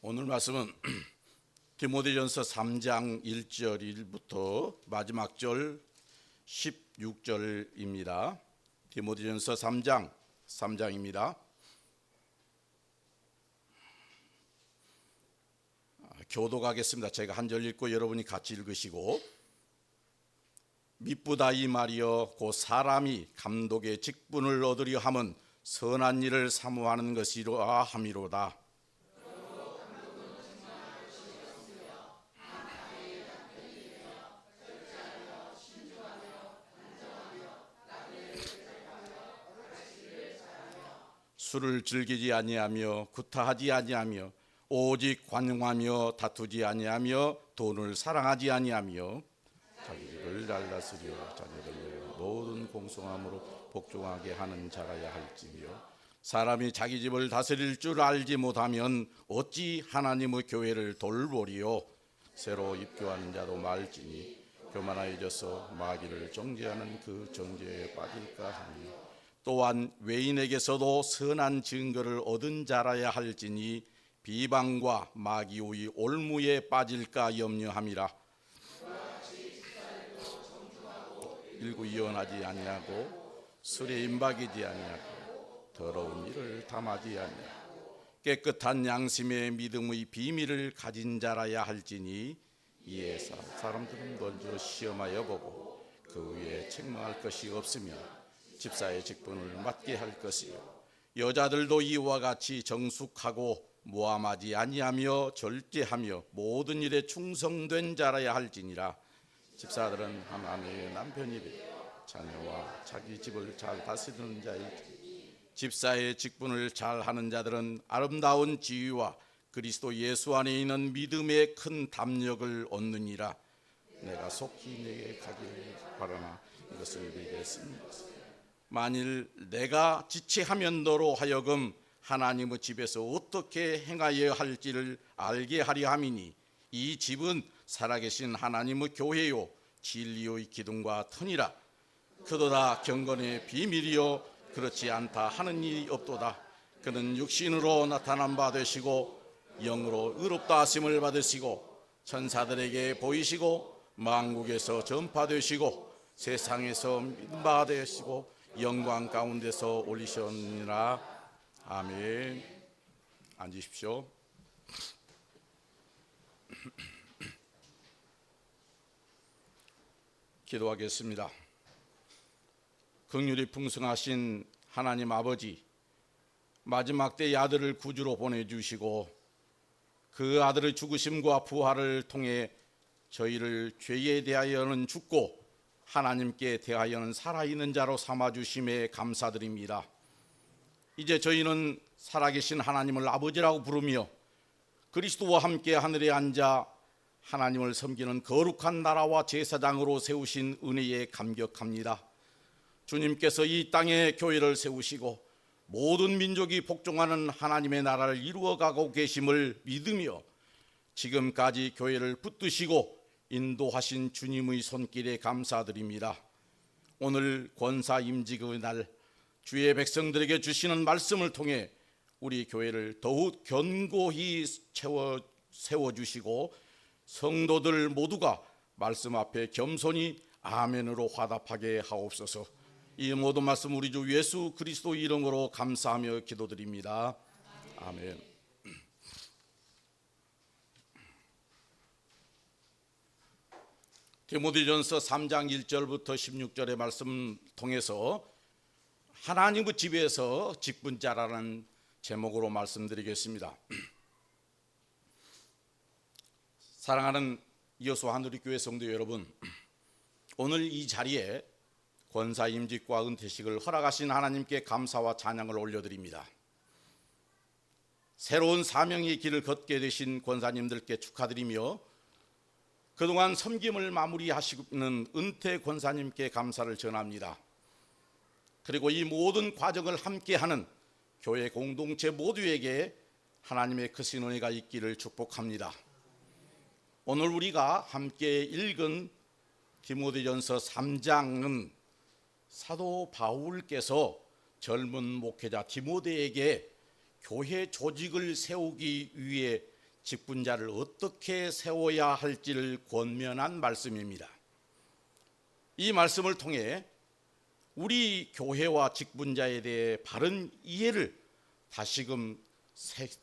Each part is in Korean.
오늘 말씀은 디모데전서 3장 1절부터 마지막 절 16절입니다. 디모데전서 3장입니다. 교독하겠습니다. 제가 한 절 읽고 여러분이 같이 읽으시고, 미쁘다 이 말이여 곧 사람이 감독의 직분을 얻으려 함은 선한 일을 사모하는 것이라 함이로다. 술을 즐기지 아니하며 구타하지 아니하며 오직 관용하며 다투지 아니하며 돈을 사랑하지 아니하며 자기를 잘다스려 자녀를 모든 공평함으로 복종하게 하는 자라야 할지며, 사람이 자기 집을 다스릴 줄 알지 못하면 어찌 하나님의 교회를 돌보리요. 새로 입교하는 자도 말지니 교만하여져서 마귀를 정죄하는 그 정죄에 빠질까 하니, 또한 외인에게서도 선한 증거를 얻은 자라야 할지니 비방과 마귀의 올무에 빠질까 염려함이라. 일구 이혼하지 아니하고 술에 임박이지 아니하고 더러운 일을 담하지 아니하고 깨끗한 양심의 믿음의 비밀을 가진 자라야 할지니, 이에 사람들은 먼저 시험하여 보고 그 위에 책망할 것이 없으며 집사의 직분을 맡게 할 것이요, 여자들도 이와 같이 정숙하고 모함하지 아니하며 절제하며 모든 일에 충성된 자라야 할지니라. 집사들은 하나님의 남편이 되어 자녀와 자기 집을 잘 다스리는 자일지, 집사의 직분을 잘 하는 자들은 아름다운 지위와 그리스도 예수 안에 있는 믿음의 큰 담력을 얻느니라. 내가 속히 내게 가기를 바라나 이것을 믿겠습니다. 만일 내가 지체하면 너로 하여금 하나님의 집에서 어떻게 행하여야 할지를 알게 하려 함이니, 이 집은 살아계신 하나님의 교회요 진리의 기둥과 터니라. 그도다 경건의 비밀이요 그렇지 않다 하는 일이 없도다. 그는 육신으로 나타난 바 되시고 영으로 의롭다 하심을 받으시고 천사들에게 보이시고 만국에서 전파되시고 세상에서 믿음 바 되시고 영광 가운데서 올리셨느니라. 아멘. 앉으십시오. 기도하겠습니다. 긍휼이 풍성하신 하나님 아버지, 마지막 때의 아들을 구주로 보내주시고 그 아들의 죽으심과 부활을 통해 저희를 죄에 대하여는 죽고 하나님께 대하여는 살아있는 자로 삼아주심에 감사드립니다. 이제 저희는 살아계신 하나님을 아버지라고 부르며 그리스도와 함께 하늘에 앉아 하나님을 섬기는 거룩한 나라와 제사장으로 세우신 은혜에 감격합니다. 주님께서 이 땅에 교회를 세우시고 모든 민족이 복종하는 하나님의 나라를 이루어가고 계심을 믿으며 지금까지 교회를 붙드시고 인도하신 주님의 손길에 감사드립니다. 오늘 권사임직의 날 주의 백성들에게 주시는 말씀을 통해 우리 교회를 더욱 견고히 세워주시고 성도들 모두가 말씀 앞에 겸손히 아멘으로 화답하게 하옵소서. 이 모든 말씀 우리 주 예수 그리스도 이름으로 감사하며 기도드립니다. 아멘. 디모데전서 3장 1절부터 16절의 말씀 통해서 하나님의 집에서 직분자라는 제목으로 말씀드리겠습니다. 사랑하는 여수 하늘교회 성도 여러분, 오늘 이 자리에 권사임직과 은퇴식을 허락하신 하나님께 감사와 찬양을 올려드립니다. 새로운 사명의 길을 걷게 되신 권사님들께 축하드리며 그동안 섬김을 마무리하시는 은퇴 권사님께 감사를 전합니다. 그리고 이 모든 과정을 함께하는 교회 공동체 모두에게 하나님의 크신 은혜가 있기를 축복합니다. 오늘 우리가 함께 읽은 디모데전서 3장은 사도 바울께서 젊은 목회자 디모데에게 교회 조직을 세우기 위해 직분자를 어떻게 세워야 할지를 권면한 말씀입니다. 이 말씀을 통해 우리 교회와 직분자에 대해 바른 이해를 다시금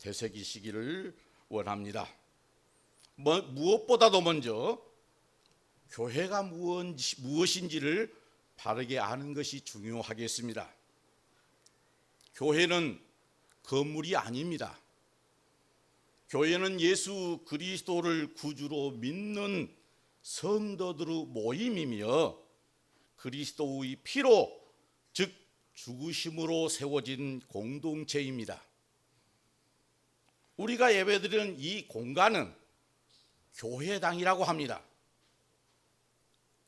되새기시기를 원합니다. 무엇보다도 먼저 교회가 무엇인지를 바르게 아는 것이 중요하겠습니다. 교회는 건물이 아닙니다. 교회는 예수 그리스도를 구주로 믿는 성도들의 모임이며 그리스도의 피로, 즉 죽으심으로 세워진 공동체입니다. 우리가 예배드리는 이 공간은 교회당이라고 합니다.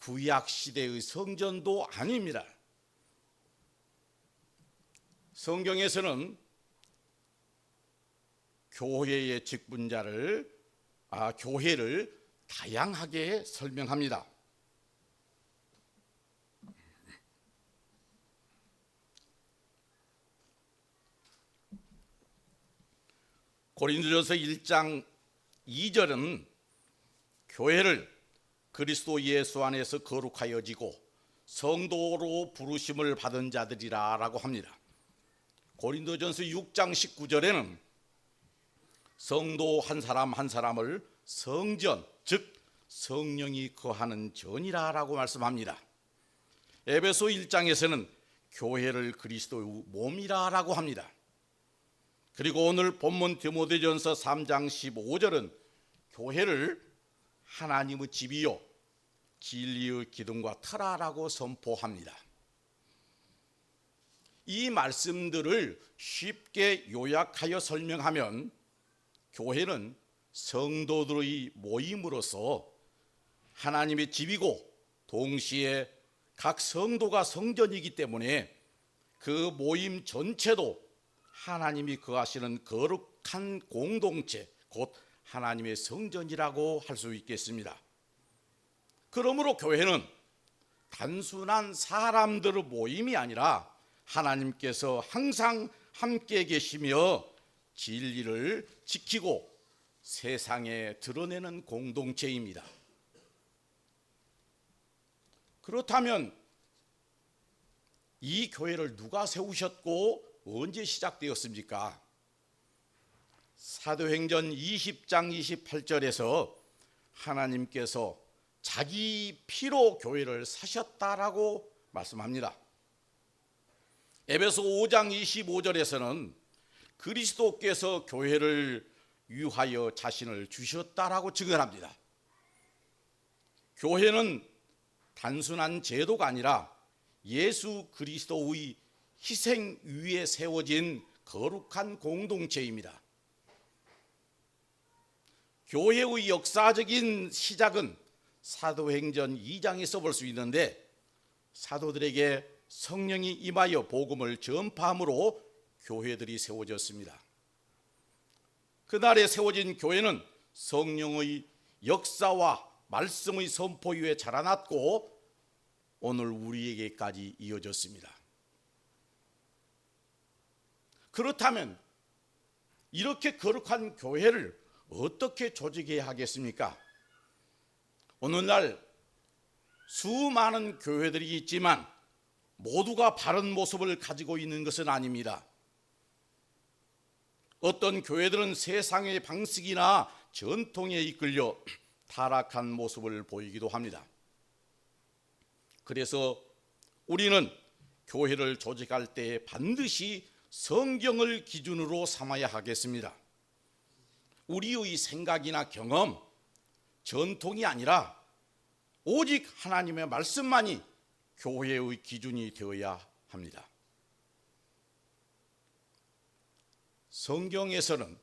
구약 시대의 성전도 아닙니다. 성경에서는 교회의 직분자를 교회를 다양하게 설명합니다. 고린도전서 1장 2절은 교회를 그리스도 예수 안에서 거룩하여지고 성도로 부르심을 받은 자들이라 라고 합니다. 고린도전서 6장 19절에는 성도 한 사람 한 사람을 성전, 즉 성령이 거하는 전이라 라고 말씀합니다. 에베소 1장에서는 교회를 그리스도의 몸이라 라고 합니다. 그리고 오늘 본문 디모데전서 3장 15절은 교회를 하나님의 집이요 진리의 기둥과 터라라고 선포합니다. 이 말씀들을 쉽게 요약하여 설명하면 교회는 성도들의 모임으로서 하나님의 집이고 동시에 각 성도가 성전이기 때문에 그 모임 전체도 하나님이 거하시는 거룩한 공동체, 곧 하나님의 성전이라고 할 수 있겠습니다. 그러므로 교회는 단순한 사람들의 모임이 아니라 하나님께서 항상 함께 계시며 진리를 지키고 세상에 드러내는 공동체입니다. 그렇다면 이 교회를 누가 세우셨고 언제 시작되었습니까? 사도행전 20장 28절에서 하나님께서 자기 피로 교회를 사셨다라고 말씀합니다. 에베소 5장 25절에서는 그리스도께서 교회를 위하여 자신을 주셨다라고 증언합니다. 교회는 단순한 제도가 아니라 예수 그리스도의 희생 위에 세워진 거룩한 공동체입니다. 교회의 역사적인 시작은 사도행전 2장에서 볼 수 있는데 사도들에게 성령이 임하여 복음을 전파함으로 교회들이 세워졌습니다. 그날에 세워진 교회는 성령의 역사와 말씀의 선포 위에 자라났고 오늘 우리에게까지 이어졌습니다. 그렇다면 이렇게 거룩한 교회를 어떻게 조직해야 하겠습니까? 오늘날 수많은 교회들이 있지만 모두가 바른 모습을 가지고 있는 것은 아닙니다. 어떤 교회들은 세상의 방식이나 전통에 이끌려 타락한 모습을 보이기도 합니다. 그래서 우리는 교회를 조직할 때 반드시 성경을 기준으로 삼아야 하겠습니다. 우리의 생각이나 경험, 전통이 아니라 오직 하나님의 말씀만이 교회의 기준이 되어야 합니다. 성경에서는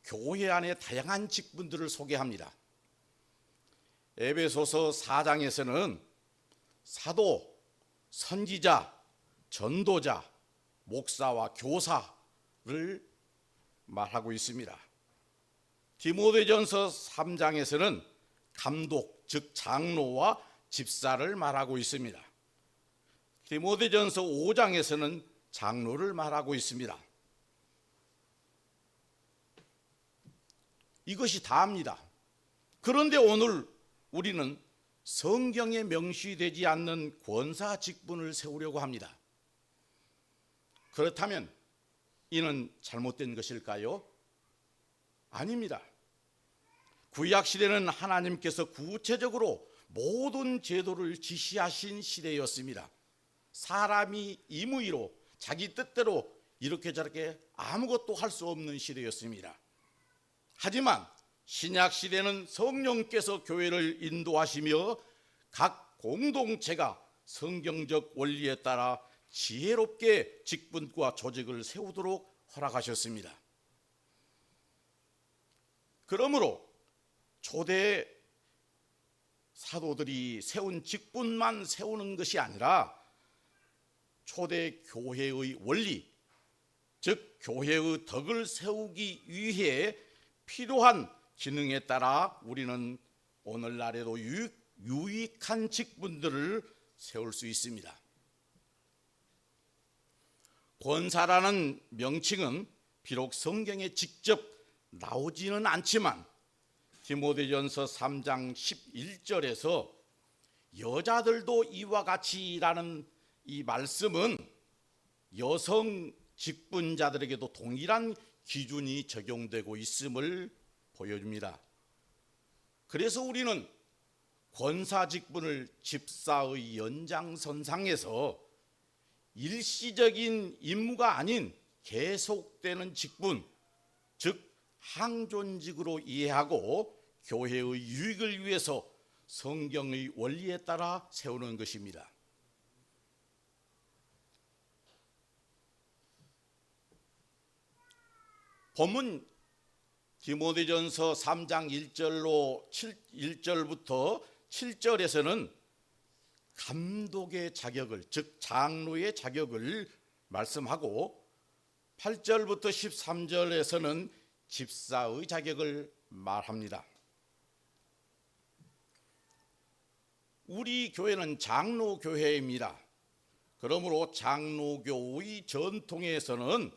교회 안에 다양한 직분들을 소개합니다. 에베소서 4장에서는 사도, 선지자, 전도자, 목사와 교사를 말하고 있습니다. 디모데전서 3장에서는 감독, 즉 장로와 집사를 말하고 있습니다. 디모데전서 5장에서는 장로를 말하고 있습니다. 이것이 다입니다. 그런데 오늘 우리는 성경에 명시되지 않는 권사 직분을 세우려고 합니다. 그렇다면 이는 잘못된 것일까요? 아닙니다. 구약 시대는 하나님께서 구체적으로 모든 제도를 지시하신 시대였습니다. 사람이 임의로 자기 뜻대로 이렇게 저렇게 아무것도 할 수 없는 시대였습니다. 하지만 신약 시대는 성령께서 교회를 인도하시며 각 공동체가 성경적 원리에 따라 지혜롭게 직분과 조직을 세우도록 허락하셨습니다. 그러므로 초대 사도들이 세운 직분만 세우는 것이 아니라 초대 교회의 원리, 즉 교회의 덕을 세우기 위해 필요한 기능에 따라 우리는 오늘날에도 유익한 직분들을 세울 수 있습니다. 권사라는 명칭은 비록 성경에 직접 나오지는 않지만 디모데전서 3장 11절에서 여자들도 이와 같이라는 이 말씀은 여성 직분자들에게도 동일한 기준이 적용되고 있음을 보여줍니다. 그래서 우리는 권사 직분을 집사의 연장선상에서 일시적인 임무가 아닌 계속되는 직분, 즉 항존직으로 이해하고 교회의 유익을 위해서 성경의 원리에 따라 세우는 것입니다. 본문 디모데전서 3장 1절부터 7절에서는 감독의 자격을, 즉 장로의 자격을 말씀하고 8절부터 13절에서는 집사의 자격을 말합니다. 우리 교회는 장로교회입니다. 그러므로 장로교의 전통에서는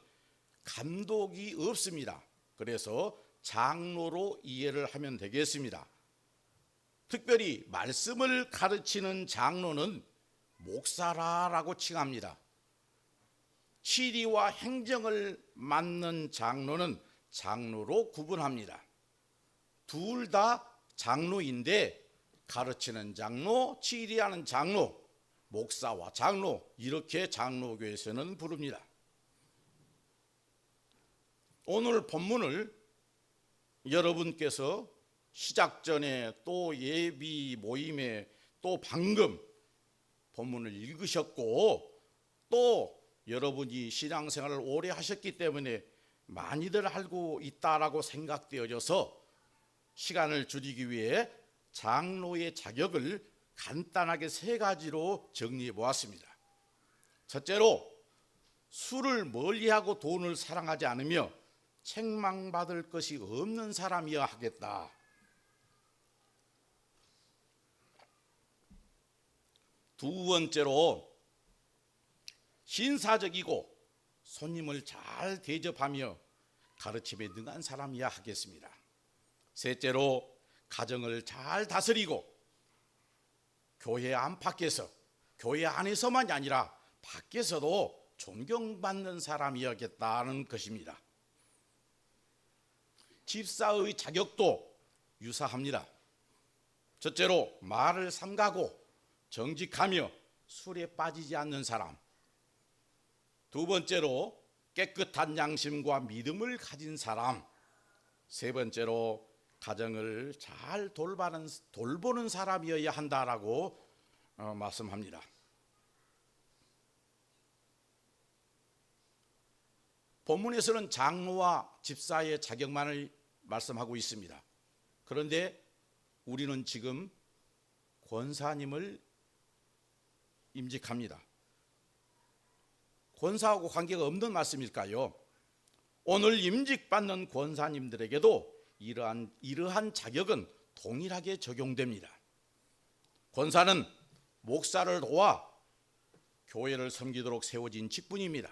감독이 없습니다. 그래서 장로로 이해를 하면 되겠습니다. 특별히 말씀을 가르치는 장로는 목사라고 칭합니다. 치리와 행정을 맡는 장로는 장로로 구분합니다. 둘 다 장로인데 가르치는 장로, 치리하는 장로, 목사와 장로 이렇게 장로교에서는 부릅니다. 오늘 본문을 여러분께서 시작 전에 또 예비 모임에 또 방금 본문을 읽으셨고 또 여러분이 신앙생활을 오래 하셨기 때문에 많이들 알고 있다라고 생각되어져서 시간을 줄이기 위해 장로의 자격을 간단하게 3가지로 정리해 보았습니다. 첫째로 술을 멀리하고 돈을 사랑하지 않으며 책망받을 것이 없는 사람이어야 하겠다. 두 번째로 신사적이고 손님을 잘 대접하며 가르침에 능한 사람이어야 하겠습니다. 셋째로 가정을 잘 다스리고 교회 안팎에서, 교회 안에서만이 아니라 밖에서도 존경받는 사람이어야겠다는 것입니다. 집사의 자격도 유사합니다. 첫째로 말을 삼가고 정직하며 술에 빠지지 않는 사람. 두 번째로 깨끗한 양심과 믿음을 가진 사람. 세 번째로 가정을 잘 돌보는 사람이어야 한다라고 말씀합니다. 본문에서는 장로와 집사의 자격만을 말씀하고 있습니다. 그런데 우리는 지금 권사님을 임직합니다. 권사하고 관계가 없는 말씀일까요? 오늘 임직받는 권사님들에게도 이러한 자격은 동일하게 적용됩니다. 권사는 목사를 도와 교회를 섬기도록 세워진 직분입니다.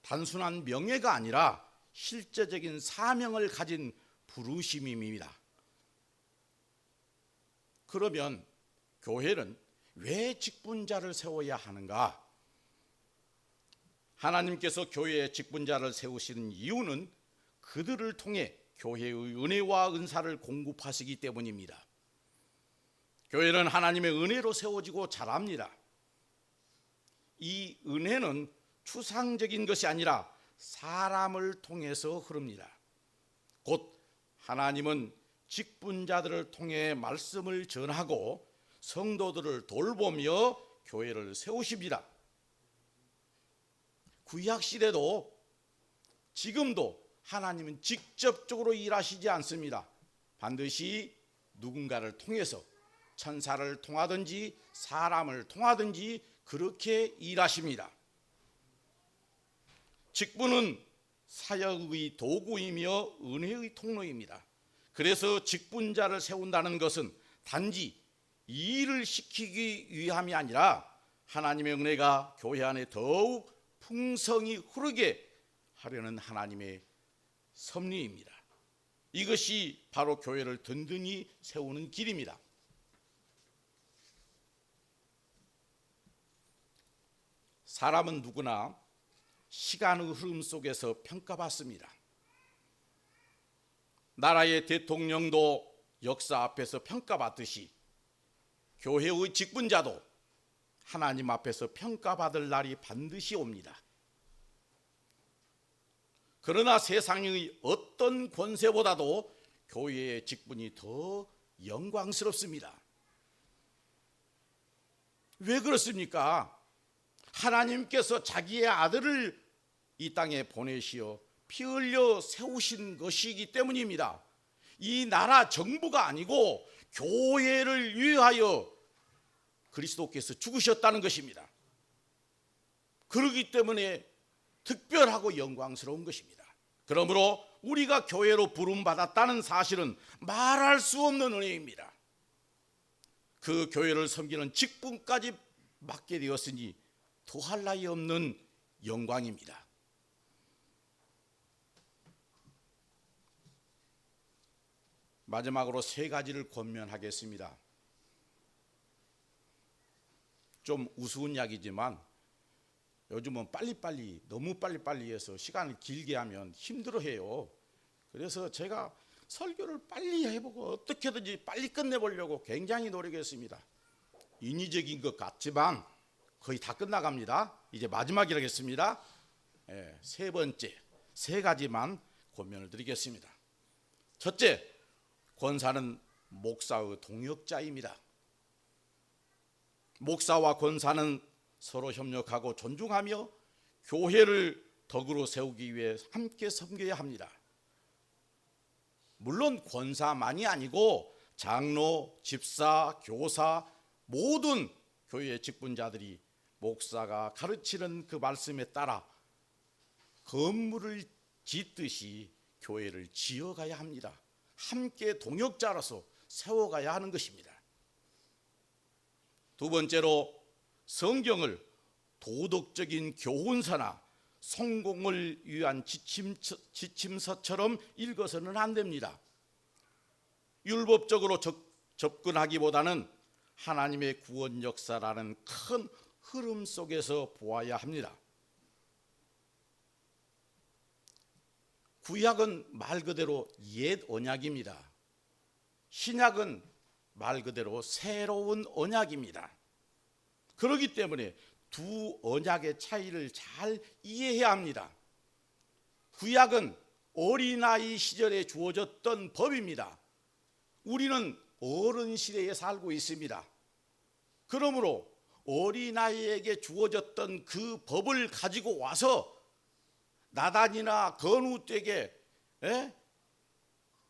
단순한 명예가 아니라 실제적인 사명을 가진 부르심입니다. 그러면 교회는 왜 직분자를 세워야 하는가? 하나님께서 교회에 직분자를 세우시는 이유는 그들을 통해 교회의 은혜와 은사를 공급하시기 때문입니다. 교회는 하나님의 은혜로 세워지고 자랍니다. 이 은혜는 추상적인 것이 아니라 사람을 통해서 흐릅니다. 곧 하나님은 직분자들을 통해 말씀을 전하고 성도들을 돌보며 교회를 세우십니다. 구약시대도 지금도 하나님은 직접적으로 일하시지 않습니다. 반드시 누군가를 통해서 천사를 통하든지 사람을 통하든지 그렇게 일하십니다. 직분은 사역의 도구이며 은혜의 통로입니다. 그래서 직분자를 세운다는 것은 단지 일을 시키기 위함이 아니라 하나님의 은혜가 교회 안에 더욱 풍성히 흐르게 하려는 하나님의 섭리입니다. 이것이 바로 교회를 든든히 세우는 길입니다. 사람은 누구나 시간의 흐름 속에서 평가받습니다. 나라의 대통령도 역사 앞에서 평가받듯이 교회의 직분자도 하나님 앞에서 평가받을 날이 반드시 옵니다. 그러나 세상의 어떤 권세보다도 교회의 직분이 더 영광스럽습니다. 왜 그렇습니까? 하나님께서 자기의 아들을 이 땅에 보내시어 피 흘려 세우신 것이기 때문입니다. 이 나라 정부가 아니고 교회를 위하여 그리스도께서 죽으셨다는 것입니다. 그렇기 때문에 특별하고 영광스러운 것입니다. 그러므로 우리가 교회로 부름받았다는 사실은 말할 수 없는 은혜입니다. 그 교회를 섬기는 직분까지 맡게 되었으니 더할 나위 없는 영광입니다. 마지막으로 세 가지를 권면하겠습니다. 좀 우스운 이야기지만 요즘은 빨리빨리 너무 빨리빨리 해서 시간을 길게 하면 힘들어해요. 그래서 제가 설교를 빨리 해보고 어떻게든지 빨리 끝내보려고 굉장히 노력했습니다. 인위적인 것 같지만 거의 다 끝나갑니다. 이제 마지막이라겠습니다. 세 번째, 세 가지만 권면을 드리겠습니다. 첫째, 권사는 목사의 동역자입니다. 목사와 권사는 서로 협력하고 존중하며 교회를 덕으로 세우기 위해 함께 섬겨야 합니다. 물론 권사만이 아니고 장로, 집사, 교사 모든 교회의 직분자들이 목사가 가르치는 그 말씀에 따라 건물을 짓듯이 교회를 지어가야 합니다. 함께 동역자로서 세워가야 하는 것입니다. 두 번째로 성경을 도덕적인 교훈서나 성공을 위한 지침서처럼 읽어서는 안 됩니다. 율법적으로 접근하기보다는 하나님의 구원 역사라는 큰 흐름 속에서 보아야 합니다. 구약은 말 그대로 옛 언약입니다. 신약은 말 그대로 새로운 언약입니다. 그렇기 때문에 두 언약의 차이를 잘 이해해야 합니다. 구약은 어린아이 시절에 주어졌던 법입니다. 우리는 어른 시대에 살고 있습니다. 그러므로 어린아이에게 주어졌던 그 법을 가지고 와서 나단이나 건우에게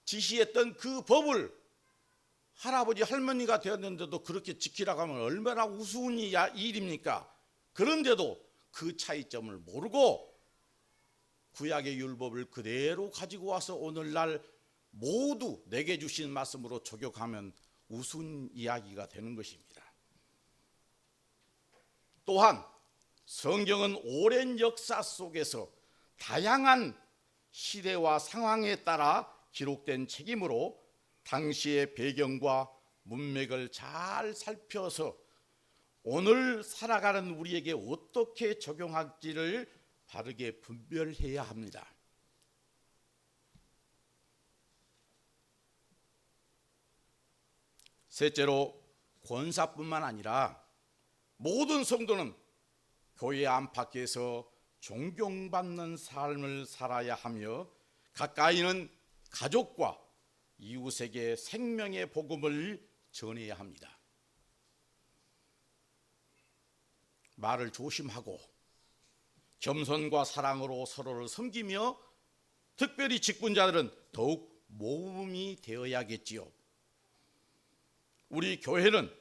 지시했던 그 법을 할아버지 할머니가 되었는데도 그렇게 지키라고 하면 얼마나 우스운 일입니까? 그런데도 그 차이점을 모르고 구약의 율법을 그대로 가지고 와서 오늘날 모두 내게 주신 말씀으로 적용하면 우스운 이야기가 되는 것입니다. 또한 성경은 오랜 역사 속에서 다양한 시대와 상황에 따라 기록된 책이므로 당시의 배경과 문맥을 잘 살펴서 오늘 살아가는 우리에게 어떻게 적용할지를 바르게 분별해야 합니다. 셋째로, 권사뿐만 아니라 모든 성도는 교회 안팎에서 존경받는 삶을 살아야 하며 가까이는 가족과 이웃에게 생명의 복음을 전해야 합니다. 말을 조심하고 겸손과 사랑으로 서로를 섬기며 특별히 직분자들은 더욱 모범이 되어야겠지요. 우리 교회는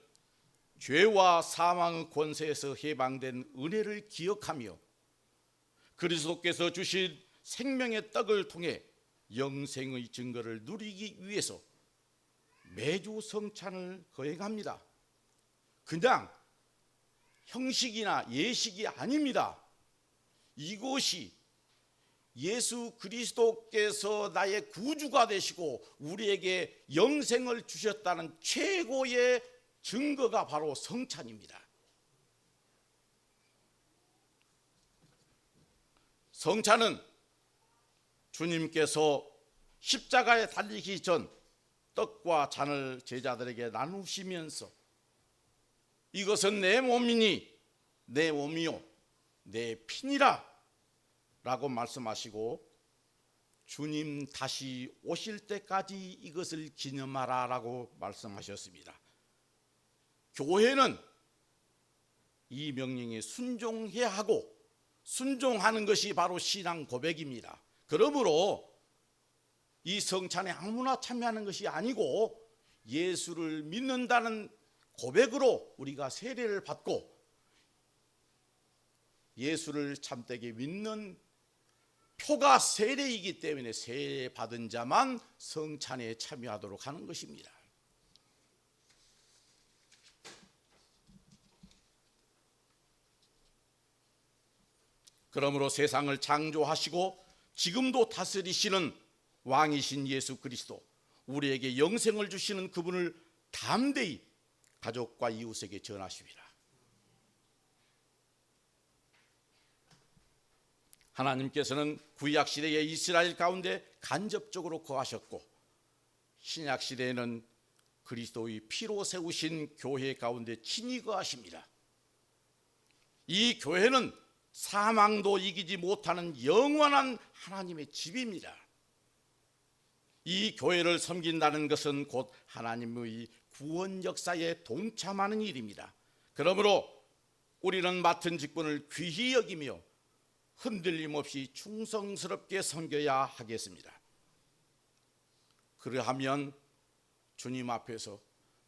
죄와 사망의 권세에서 해방된 은혜를 기억하며 그리스도께서 주신 생명의 떡을 통해 영생의 증거를 누리기 위해서 매주 성찬을 거행합니다. 그냥 형식이나 예식이 아닙니다. 이것이 예수 그리스도께서 나의 구주가 되시고 우리에게 영생을 주셨다는 최고의 증거가 바로 성찬입니다. 성찬은 주님께서 십자가에 달리기 전 떡과 잔을 제자들에게 나누시면서 이것은 내 몸이니 내 몸이요 내 피니라 라고 말씀하시고 주님 다시 오실 때까지 이것을 기념하라 라고 말씀하셨습니다. 교회는 이 명령에 순종해야 하고 순종하는 것이 바로 신앙 고백입니다. 그러므로 이 성찬에 아무나 참여하는 것이 아니고 예수를 믿는다는 고백으로 우리가 세례를 받고 예수를 참되게 믿는 표가 세례이기 때문에 세례 받은 자만 성찬에 참여하도록 하는 것입니다. 그러므로 세상을 창조하시고 지금도 다스리시는 왕이신 예수 그리스도, 우리에게 영생을 주시는 그분을 담대히 가족과 이웃에게 전하시리라. 하나님께서는 구약시대의 이스라엘 가운데 간접적으로 거하셨고 신약시대에는 그리스도의 피로 세우신 교회 가운데 친히 거하십니다. 이 교회는 사망도 이기지 못하는 영원한 하나님의 집입니다. 이 교회를 섬긴다는 것은 곧 하나님의 구원 역사에 동참하는 일입니다. 그러므로 우리는 맡은 직분을 귀히 여기며 흔들림 없이 충성스럽게 섬겨야 하겠습니다. 그러하면 주님 앞에서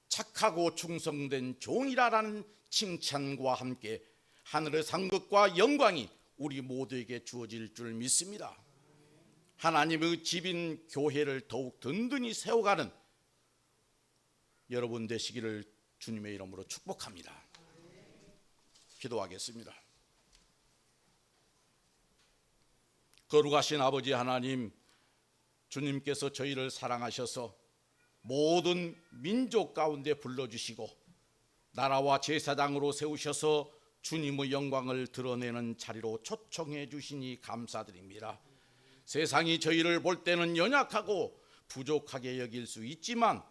착하고 충성된 종이라는 칭찬과 함께 하늘의 상급과 영광이 우리 모두에게 주어질 줄 믿습니다. 하나님의 집인 교회를 더욱 든든히 세워가는 여러분 되시기를 주님의 이름으로 축복합니다. 기도하겠습니다. 거룩하신 아버지 하나님, 주님께서 저희를 사랑하셔서 모든 민족 가운데 불러주시고 나라와 제사장으로 세우셔서 주님의 영광을 드러내는 자리로 초청해 주시니 감사드립니다. 세상이 저희를 볼 때는 연약하고 부족하게 여길 수 있지만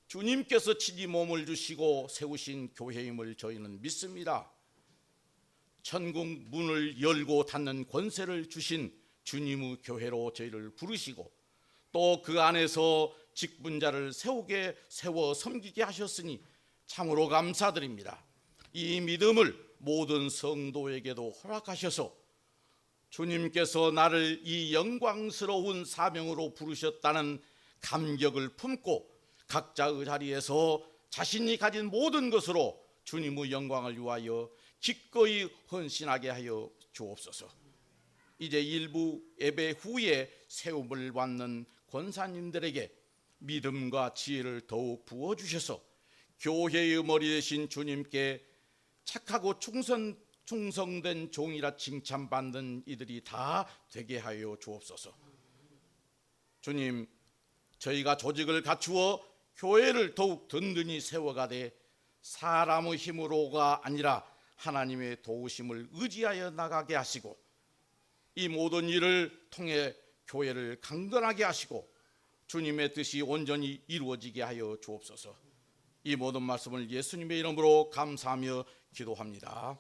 주님께서 친히 몸을 주시고 세우신 교회임을 저희는 믿습니다. 천국 문을 열고 닫는 권세를 주신 주님의 교회로 저희를 부르시고 또 그 안에서 직분자를 세워 섬기게 하셨으니 참으로 감사드립니다. 이 믿음을 모든 성도에게도 허락하셔서 주님께서 나를 이 영광스러운 사명으로 부르셨다는 감격을 품고 각자의 자리에서 자신이 가진 모든 것으로 주님의 영광을 위하여 기꺼이 헌신하게 하여 주옵소서. 이제 일부 예배 후에 세움을 받는 권사님들에게 믿음과 지혜를 더욱 부어주셔서 교회의 머리 되신 주님께 착하고 충성된 종이라 칭찬받는 이들이 다 되게 하여 주옵소서. 주님, 저희가 조직을 갖추어 교회를 더욱 든든히 세워가되 사람의 힘으로가 아니라 하나님의 도우심을 의지하여 나가게 하시고 이 모든 일을 통해 교회를 강건하게 하시고 주님의 뜻이 온전히 이루어지게 하여 주옵소서. 이 모든 말씀을 예수님의 이름으로 감사하며 기도합니다.